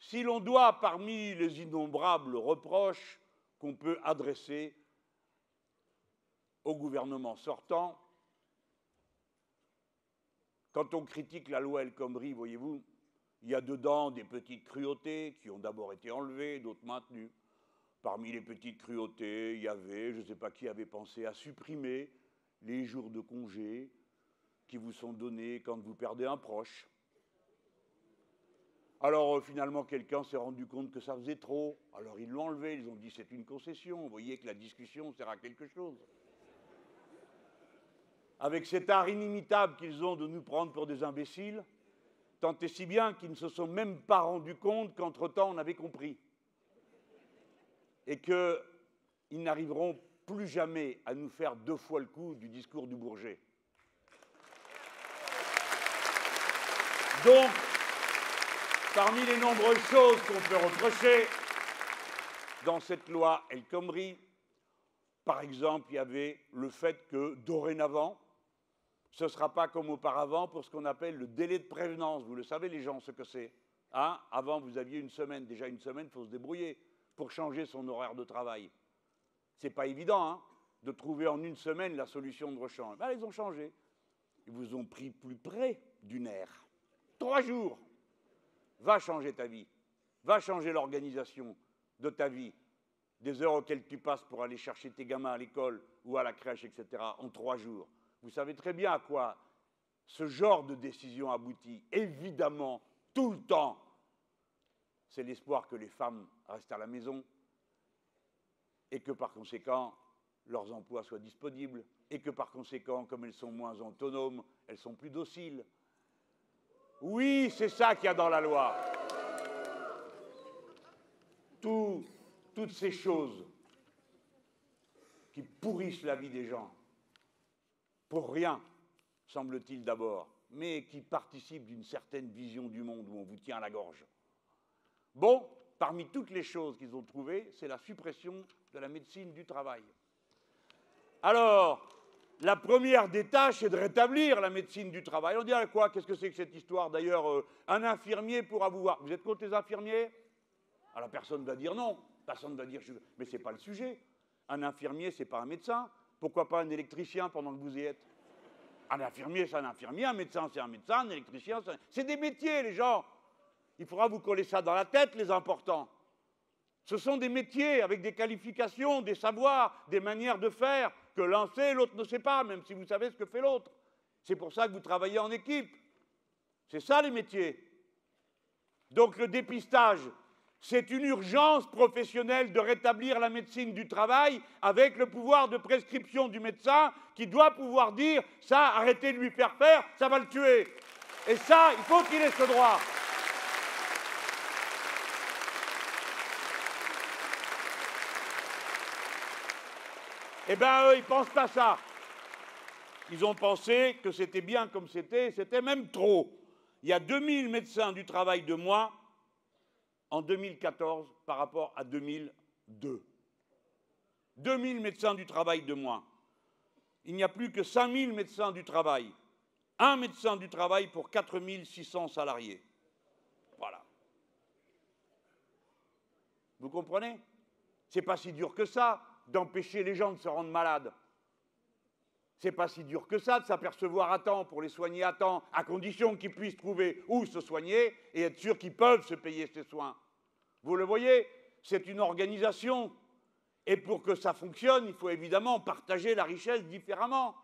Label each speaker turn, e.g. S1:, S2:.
S1: Si l'on doit, parmi les innombrables reproches qu'on peut adresser au gouvernement sortant, quand on critique la loi El Khomri, voyez-vous, il y a dedans des petites cruautés qui ont d'abord été enlevées, d'autres maintenues. Parmi les petites cruautés, il y avait, je ne sais pas qui avait pensé à supprimer les jours de congé qui vous sont donnés quand vous perdez un proche. Alors finalement, quelqu'un s'est rendu compte que ça faisait trop. Alors ils l'ont enlevé, ils ont dit c'est une concession. Vous voyez que la discussion sert à quelque chose. Avec cet art inimitable qu'ils ont de nous prendre pour des imbéciles, tant et si bien qu'ils ne se sont même pas rendus compte qu'entre-temps on avait compris. Et qu'ils n'arriveront plus jamais à nous faire 2 fois le coup du discours du Bourget. Donc, parmi les nombreuses choses qu'on peut reprocher dans cette loi El Khomri, par exemple, il y avait le fait que, dorénavant, ce ne sera pas comme auparavant pour ce qu'on appelle le délai de prévenance. Vous le savez, les gens, ce que c'est. Hein? Avant, vous aviez une semaine. Déjà, une semaine, il faut se débrouiller pour changer son horaire de travail. Ce n'est pas évident hein, de trouver en une semaine la solution de rechange. Ben, ils ont changé. Ils vous ont pris plus près du nerf. 3 jours. Va changer ta vie. Va changer l'organisation de ta vie. Des heures auxquelles tu passes pour aller chercher tes gamins à l'école ou à la crèche, etc. en 3 jours. Vous savez très bien à quoi ce genre de décision aboutit. Évidemment, tout le temps, c'est l'espoir que les femmes restent à la maison et que par conséquent, leurs emplois soient disponibles et que par conséquent, comme elles sont moins autonomes, elles sont plus dociles. Oui, c'est ça qu'il y a dans la loi. Toutes ces choses qui pourrissent la vie des gens, pour rien, semble-t-il d'abord, mais qui participent d'une certaine vision du monde où on vous tient à la gorge. Bon, parmi toutes les choses qu'ils ont trouvées, c'est la suppression de la médecine du travail. Alors, la première des tâches est de rétablir la médecine du travail. On dirait quoi? Qu'est-ce que c'est que cette histoire? D'ailleurs, un infirmier pourra vous voir. Vous êtes contre les infirmiers? Alors personne ne va dire non. Personne ne va dire mais ce n'est pas le sujet. Un infirmier, ce n'est pas un médecin. Pourquoi pas un électricien pendant que vous y êtes? Un infirmier, c'est un infirmier, un médecin, c'est un médecin, un électricien, c'est des métiers, les gens. Il faudra vous coller ça dans la tête, les importants. Ce sont des métiers avec des qualifications, des savoirs, des manières de faire que l'un sait, l'autre ne sait pas, même si vous savez ce que fait l'autre. C'est pour ça que vous travaillez en équipe. C'est ça, les métiers. Donc le dépistage, c'est une urgence professionnelle de rétablir la médecine du travail avec le pouvoir de prescription du médecin qui doit pouvoir dire « ça, arrêtez de lui faire faire, ça va le tuer ». Et ça, il faut qu'il ait ce droit. Eh bien, eux, ils ne pensent pas ça. Ils ont pensé que c'était bien comme c'était même trop. Il y a 2000 médecins du travail de moins en 2014 par rapport à 2002. 2000 médecins du travail de moins. Il n'y a plus que 5000 médecins du travail. Un médecin du travail pour 4600 salariés. Voilà. Vous comprenez? C'est pas si dur que ça d'empêcher les gens de se rendre malades. C'est pas si dur que ça de s'apercevoir à temps pour les soigner à temps, à condition qu'ils puissent trouver où se soigner et être sûrs qu'ils peuvent se payer ces soins. Vous le voyez, c'est une organisation. Et pour que ça fonctionne, il faut évidemment partager la richesse différemment.